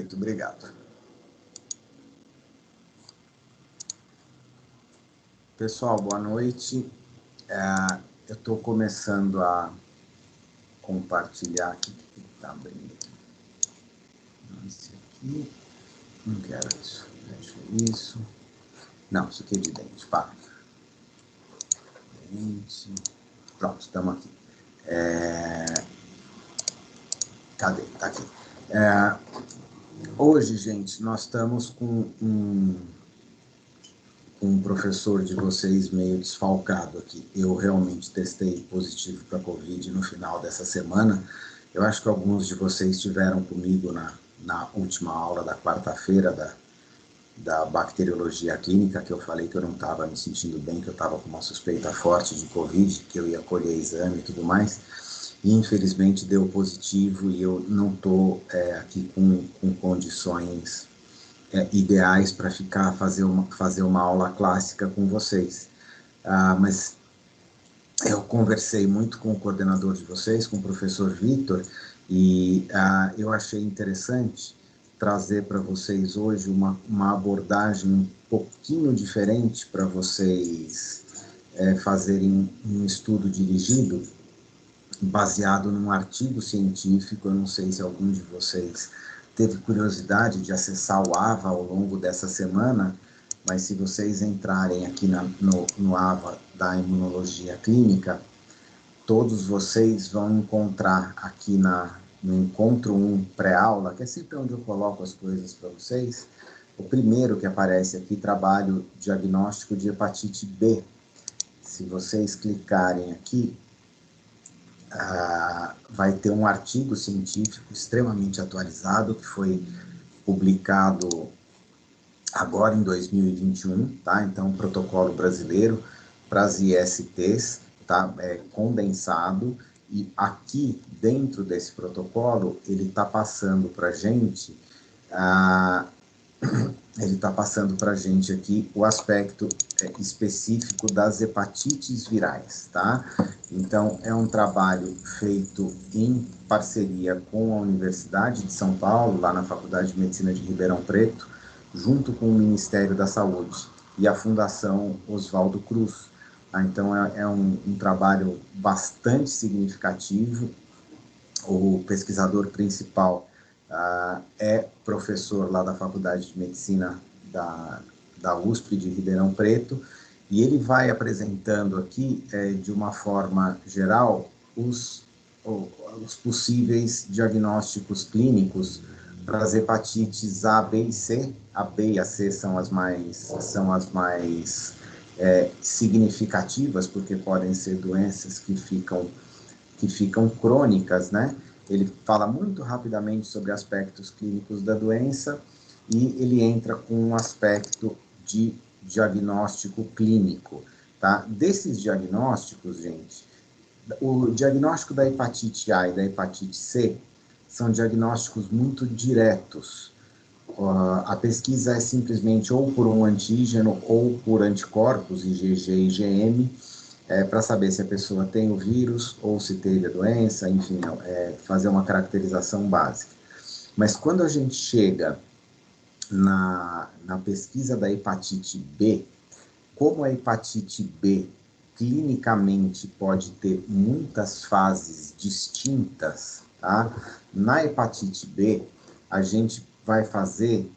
Perfeito, obrigado. Pessoal, boa noite. Eu estou começando a compartilhar aqui. Está abrindo aqui. Esse aqui. Não quero isso. Deixa isso. Não, isso aqui é de dente. Pá. Dente. Pronto, estamos aqui. Cadê? Está aqui. Hoje, gente, nós estamos com um professor de vocês meio desfalcado aqui. Eu realmente testei positivo para Covid no final dessa semana. Eu acho que alguns de vocês estiveram comigo na última aula da quarta-feira da bacteriologia clínica, que eu falei que eu não estava me sentindo bem, que eu estava com uma suspeita forte de Covid, que eu ia colher exame e tudo mais. E infelizmente deu positivo e eu não estou aqui com condições ideais para fazer uma aula clássica com vocês. Mas eu conversei muito com o coordenador de vocês, com o professor Vitor, e eu achei interessante trazer para vocês hoje uma abordagem um pouquinho diferente para vocês fazerem um estudo dirigido, baseado num artigo científico. Eu não sei se algum de vocês teve curiosidade de acessar o AVA ao longo dessa semana, mas se vocês entrarem aqui no AVA da imunologia clínica, todos vocês vão encontrar aqui no encontro 1 pré-aula, que é sempre onde eu coloco as coisas para vocês, o primeiro que aparece aqui, trabalho diagnóstico de hepatite B. Se vocês clicarem aqui, vai ter um artigo científico extremamente atualizado, que foi publicado agora em 2021, tá? Então, protocolo brasileiro para as ISTs, tá? Condensado, e aqui dentro desse protocolo, ele está passando para a gente, aqui o aspecto específico das hepatites virais, tá? Então, é um trabalho feito em parceria com a Universidade de São Paulo, lá na Faculdade de Medicina de Ribeirão Preto, junto com o Ministério da Saúde e a Fundação Oswaldo Cruz. Então, é um trabalho bastante significativo. O pesquisador principal é professor lá da Faculdade de Medicina da USP de Ribeirão Preto, e ele vai apresentando aqui, de uma forma geral, os possíveis diagnósticos clínicos para as hepatites A, B e C. A B e a C são as mais significativas, porque podem ser doenças que ficam crônicas, né? Ele fala muito rapidamente sobre aspectos clínicos da doença e ele entra com um aspecto de diagnóstico clínico, tá? Desses diagnósticos, gente, o diagnóstico da hepatite A e da hepatite C são diagnósticos muito diretos. A pesquisa é simplesmente ou por um antígeno ou por anticorpos, IgG e IgM, para saber se a pessoa tem o vírus ou se teve a doença, enfim, fazer uma caracterização básica. Mas quando a gente chega na pesquisa da hepatite B, como a hepatite B clinicamente pode ter muitas fases distintas, tá? Na hepatite B, a gente vai fazer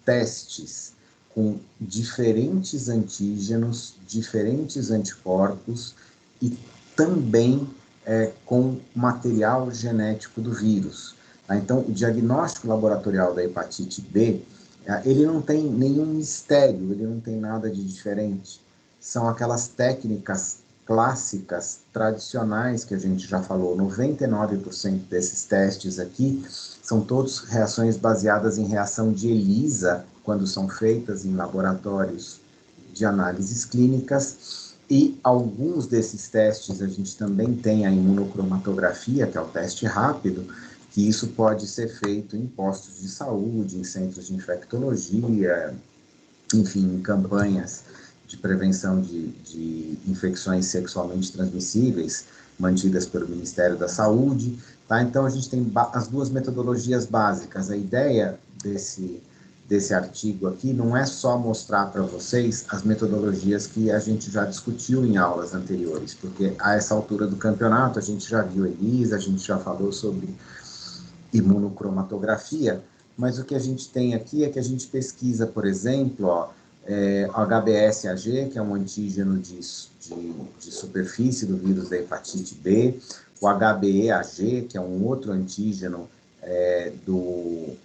testes com diferentes antígenos, diferentes anticorpos e também com material genético do vírus. Tá? Então, o diagnóstico laboratorial da hepatite B, ele não tem nenhum mistério, ele não tem nada de diferente. São aquelas técnicas clássicas, tradicionais, que a gente já falou. 99% desses testes aqui são todos reações baseadas em reação de ELISA, quando são feitas em laboratórios de análises clínicas, e alguns desses testes a gente também tem a imunocromatografia, que é o teste rápido, que isso pode ser feito em postos de saúde, em centros de infectologia, enfim, em campanhas de prevenção de infecções sexualmente transmissíveis, mantidas pelo Ministério da Saúde. Tá? Então, a gente tem as duas metodologias básicas. A ideia desse artigo aqui não é só mostrar para vocês as metodologias que a gente já discutiu em aulas anteriores, porque a essa altura do campeonato a gente já viu ELISA, a gente já falou sobre imunocromatografia, mas o que a gente tem aqui é que a gente pesquisa, por exemplo, o HBsAg, que é um antígeno de superfície do vírus da hepatite B, o HBeAg, que é um outro antígeno do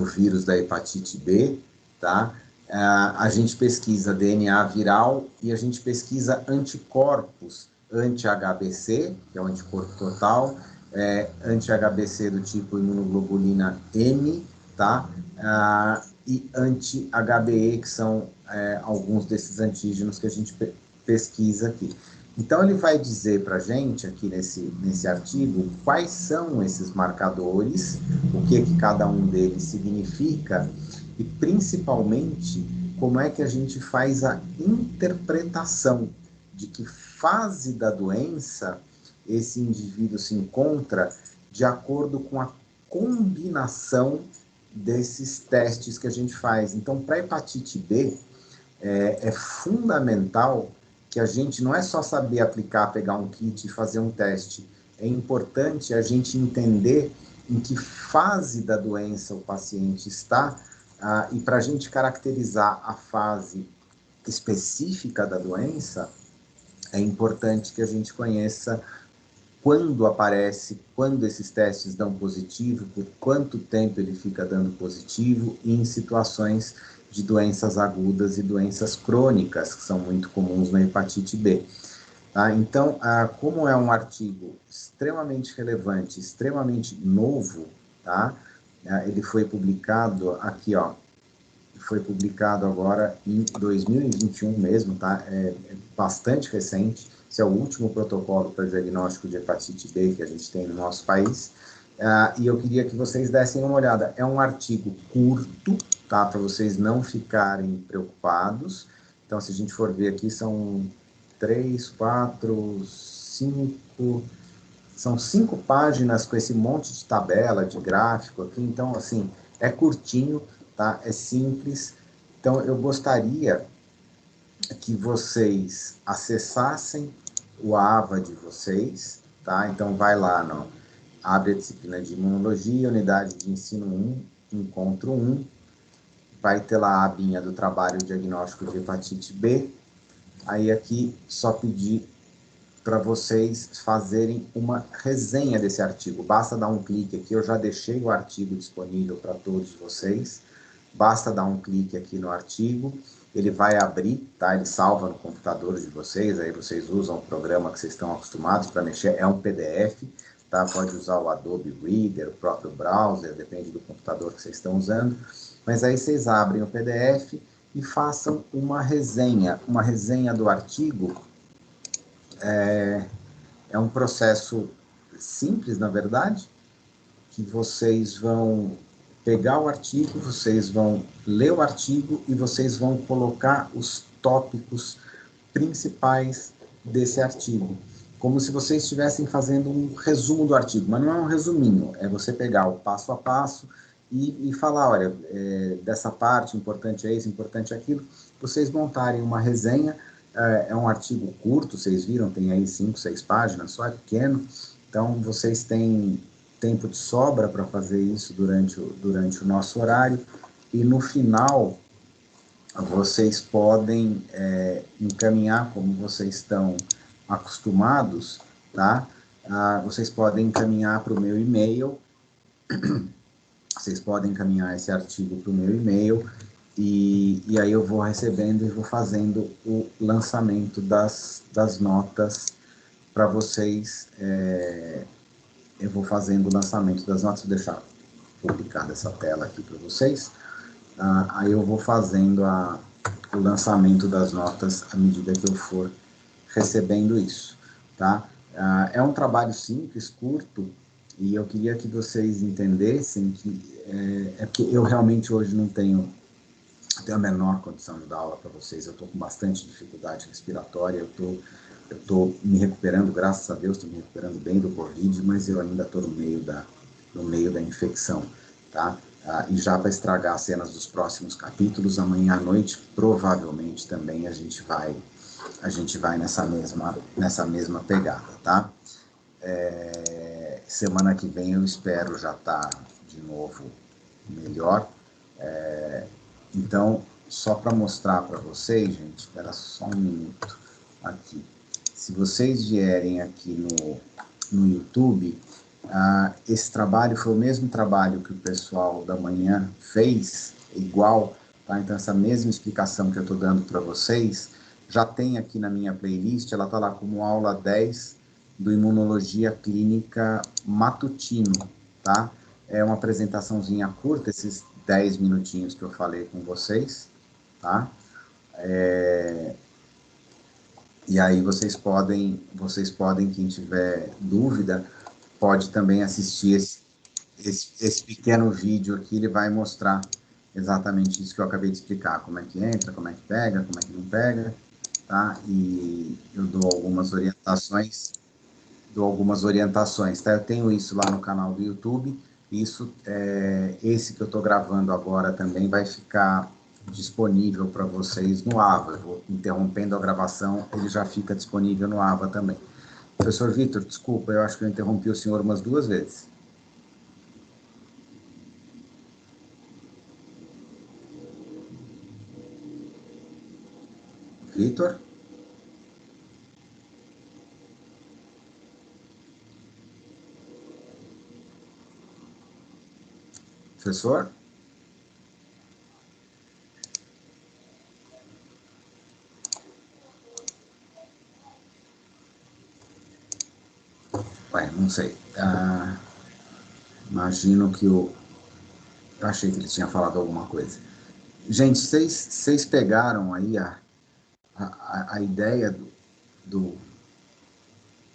vírus da hepatite B, tá? A gente pesquisa DNA viral e a gente pesquisa anticorpos anti-HBC, que é o anticorpo total, anti-HBC do tipo imunoglobulina M, tá? E anti-HBe, que são alguns desses antígenos que a gente pesquisa aqui. Então, ele vai dizer para a gente, aqui nesse artigo, quais são esses marcadores, o que cada um deles significa, e, principalmente, como é que a gente faz a interpretação de que fase da doença esse indivíduo se encontra de acordo com a combinação desses testes que a gente faz. Então, para a hepatite B, é fundamental que a gente não é só saber aplicar, pegar um kit e fazer um teste. É importante a gente entender em que fase da doença o paciente está, e para a gente caracterizar a fase específica da doença, é importante que a gente conheça quando aparece, quando esses testes dão positivo, por quanto tempo ele fica dando positivo, e em situações de doenças agudas e doenças crônicas, que são muito comuns na hepatite B. Tá? Então, como é um artigo extremamente relevante, extremamente novo, tá? Ele foi publicado aqui, ó, foi publicado agora em 2021 mesmo, tá? É bastante recente. Esse é o último protocolo para diagnóstico de hepatite B que a gente tem no nosso país. E eu queria que vocês dessem uma olhada. É um artigo curto, tá? Para vocês não ficarem preocupados. Então, se a gente for ver aqui, são 3, 4, 5... São 5 páginas com esse monte de tabela, de gráfico aqui. Então, assim, é curtinho, tá? É simples. Então, eu gostaria que vocês acessassem o AVA de vocês, tá? Então, vai lá, não? Abre a disciplina de imunologia, unidade de ensino 1, encontro 1. Vai ter lá a abinha do trabalho diagnóstico de hepatite B. Aí, aqui, só pedir para vocês fazerem uma resenha desse artigo. Basta dar um clique aqui, eu já deixei o artigo disponível para todos vocês. Basta dar um clique aqui no artigo, ele vai abrir, tá? Ele salva no computador de vocês, aí vocês usam o programa que vocês estão acostumados para mexer, é um PDF, tá? Pode usar o Adobe Reader, o próprio browser, depende do computador que vocês estão usando, mas aí vocês abrem o PDF e façam uma resenha do artigo. É um processo simples, na verdade, que vocês vão pegar o artigo, vocês vão ler o artigo e vocês vão colocar os tópicos principais desse artigo, como se vocês estivessem fazendo um resumo do artigo, mas não é um resuminho, é você pegar o passo a passo e falar, olha, dessa parte, importante é isso, importante é aquilo, vocês montarem uma resenha. É um artigo curto, vocês viram, tem aí 5, 6 páginas, só é pequeno, então vocês têm tempo de sobra para fazer isso durante o nosso horário, e no final vocês podem encaminhar, como vocês estão acostumados, tá? Vocês podem encaminhar para o meu e-mail, vocês podem encaminhar esse artigo para o meu e-mail, e aí eu vou recebendo e vou fazendo o lançamento das notas para vocês. Eu vou fazendo o lançamento das notas, vou deixar publicada essa tela aqui para vocês. Aí eu vou fazendo o lançamento das notas à medida que eu for recebendo isso, tá? É um trabalho simples, curto, e eu queria que vocês entendessem que porque eu realmente hoje não tenho a menor condição de dar aula para vocês, eu estou com bastante dificuldade respiratória, eu estou eu estou me recuperando, graças a Deus, estou me recuperando bem do Covid, mas eu ainda estou no meio da infecção, tá? E já para estragar as cenas dos próximos capítulos, amanhã à noite, provavelmente também a gente vai nessa mesma pegada, tá? Semana que vem eu espero já estar de novo melhor. Então, só para mostrar para vocês, gente, espera só um minuto aqui. Se vocês vierem aqui no YouTube, esse trabalho foi o mesmo trabalho que o pessoal da manhã fez, igual, tá? Então, essa mesma explicação que eu estou dando para vocês, já tem aqui na minha playlist, ela está lá como aula 10 do Imunologia Clínica Matutino, tá? É uma apresentaçãozinha curta, esses 10 minutinhos que eu falei com vocês, tá? E aí vocês podem, quem tiver dúvida, pode também assistir esse pequeno vídeo aqui, ele vai mostrar exatamente isso que eu acabei de explicar, como é que entra, como é que pega, como é que não pega, tá? E eu dou algumas orientações, tá? Eu tenho isso lá no canal do YouTube, esse que eu estou gravando agora também vai ficar disponível para vocês no AVA. Eu vou interrompendo a gravação, ele já fica disponível no AVA também. Professor Vitor, desculpa, eu acho que eu interrompi o senhor umas 2 vezes. Vitor? Professor? Ué, não sei. Imagino que eu achei que ele tinha falado alguma coisa. Gente, vocês pegaram aí a ideia do,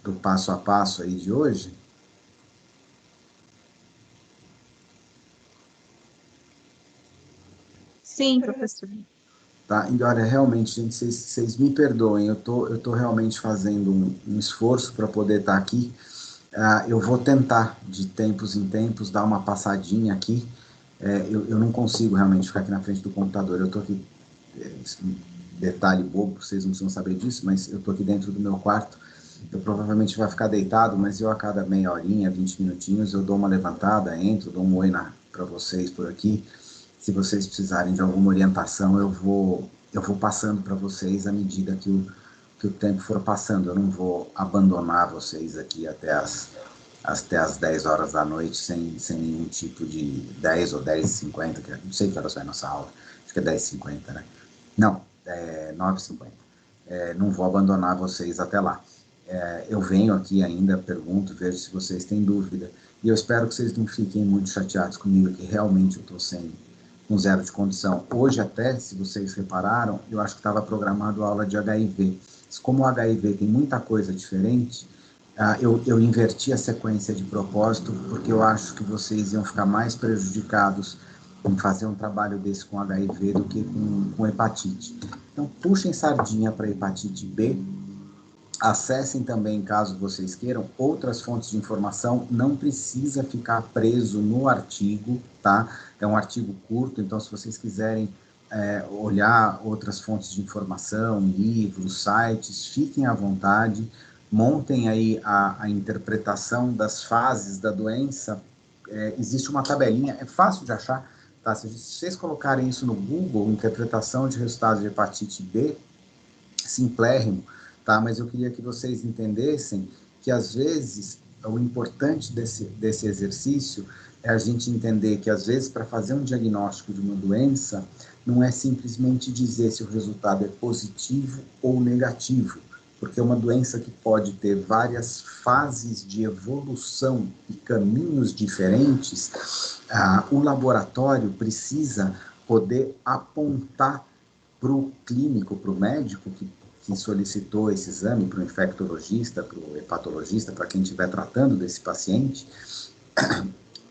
do passo a passo aí de hoje? Sim, professor. Tá? E olha, realmente, gente, vocês me perdoem, eu tô realmente fazendo um esforço para poder estar aqui. Eu vou tentar, de tempos em tempos, dar uma passadinha aqui. Eu não consigo realmente ficar aqui na frente do computador. Eu estou aqui, detalhe bobo, vocês não precisam saber disso, mas eu estou aqui dentro do meu quarto. Eu provavelmente vou ficar deitado, mas eu a cada meia horinha, 20 minutinhos, eu dou uma levantada, entro, dou um oi para vocês por aqui. Se vocês precisarem de alguma orientação, eu vou passando para vocês à medida que o tempo for passando. Eu não vou abandonar vocês aqui até as 10 horas da noite sem nenhum tipo de 10 ou 10h50, que não sei que horas vai nossa aula, acho que é 10h50, né? Não, 9h50. Não vou abandonar vocês até lá. Eu venho aqui ainda, pergunto, vejo se vocês têm dúvida. E eu espero que vocês não fiquem muito chateados comigo, que realmente eu estou com zero de condição. Hoje até, se vocês repararam, eu acho que estava programado a aula de HIV. Como o HIV tem muita coisa diferente, eu inverti a sequência de propósito, porque eu acho que vocês iam ficar mais prejudicados em fazer um trabalho desse com HIV do que com hepatite. Então, puxem sardinha para hepatite B, acessem também, caso vocês queiram, outras fontes de informação, não precisa ficar preso no artigo, tá? É um artigo curto, então se vocês quiserem olhar outras fontes de informação, livros, sites, fiquem à vontade, montem aí a interpretação das fases da doença. Existe uma tabelinha, é fácil de achar, tá? Se vocês colocarem isso no Google, interpretação de resultados de hepatite B, simplérrimo, tá? Mas eu queria que vocês entendessem que, às vezes, o importante desse exercício é a gente entender que, às vezes, para fazer um diagnóstico de uma doença, não é simplesmente dizer se o resultado é positivo ou negativo, porque é uma doença que pode ter várias fases de evolução e caminhos diferentes. O laboratório precisa poder apontar para o clínico, para o médico que solicitou esse exame, para o infectologista, para o hepatologista, para quem estiver tratando desse paciente,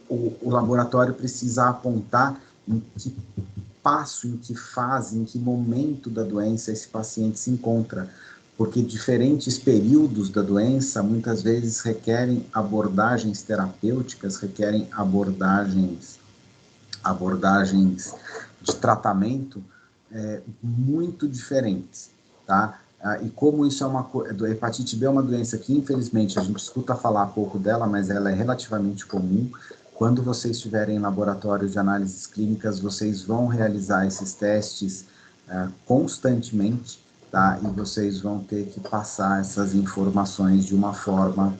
o laboratório precisa apontar em que passo, em que fase, em que momento da doença esse paciente se encontra, porque diferentes períodos da doença muitas vezes requerem abordagens terapêuticas, requerem abordagens de tratamento muito diferentes, tá? E como isso é a hepatite B é uma doença que, infelizmente, a gente escuta falar pouco dela, mas ela é relativamente comum. Quando vocês estiverem em laboratórios de análises clínicas, vocês vão realizar esses testes constantemente, tá? E vocês vão ter que passar essas informações de uma forma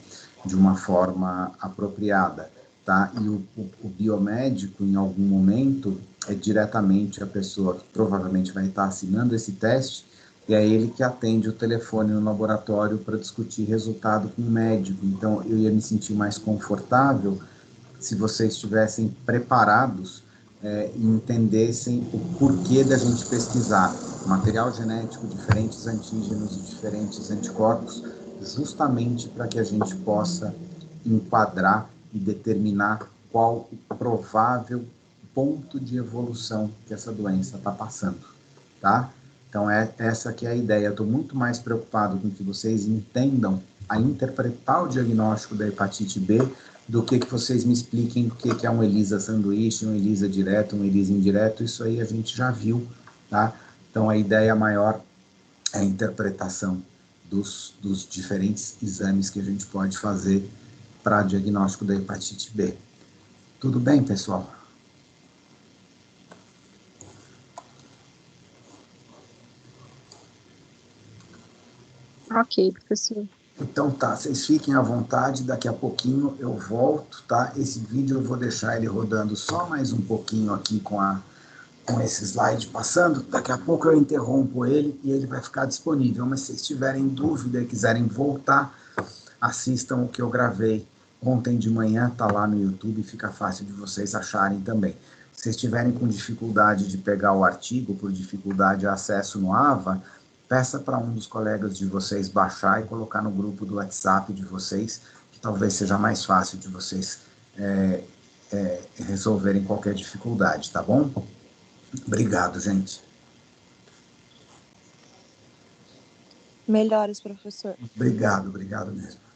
apropriada, tá? E o biomédico, em algum momento, é diretamente a pessoa que provavelmente vai estar assinando esse teste, e é ele que atende o telefone no laboratório para discutir resultado com o médico. Então, eu ia me sentir mais confortável se vocês estivessem preparados e entendessem o porquê da gente pesquisar material genético, diferentes antígenos e diferentes anticorpos, justamente para que a gente possa enquadrar e determinar qual o provável ponto de evolução que essa doença está passando, tá? Então, essa que é a ideia. Eu estou muito mais preocupado com que vocês entendam a interpretar o diagnóstico da hepatite B do que vocês me expliquem o que é um ELISA sanduíche, um ELISA direto, um ELISA indireto. Isso aí a gente já viu, tá? Então, a ideia maior é a interpretação dos diferentes exames que a gente pode fazer para diagnóstico da hepatite B. Tudo bem, pessoal? Ok, professor. Então tá, vocês fiquem à vontade, daqui a pouquinho eu volto, tá? Esse vídeo eu vou deixar ele rodando só mais um pouquinho aqui com esse slide passando, daqui a pouco eu interrompo ele e ele vai ficar disponível, mas se vocês tiverem dúvida e quiserem voltar, assistam o que eu gravei ontem de manhã, tá lá no YouTube, fica fácil de vocês acharem também. Se vocês estiverem com dificuldade de pegar o artigo, por dificuldade de acesso no AVA, peça para um dos colegas de vocês baixar e colocar no grupo do WhatsApp de vocês, que talvez seja mais fácil de vocês resolverem qualquer dificuldade, tá bom? Obrigado, gente. Melhoras, professor. Obrigado mesmo.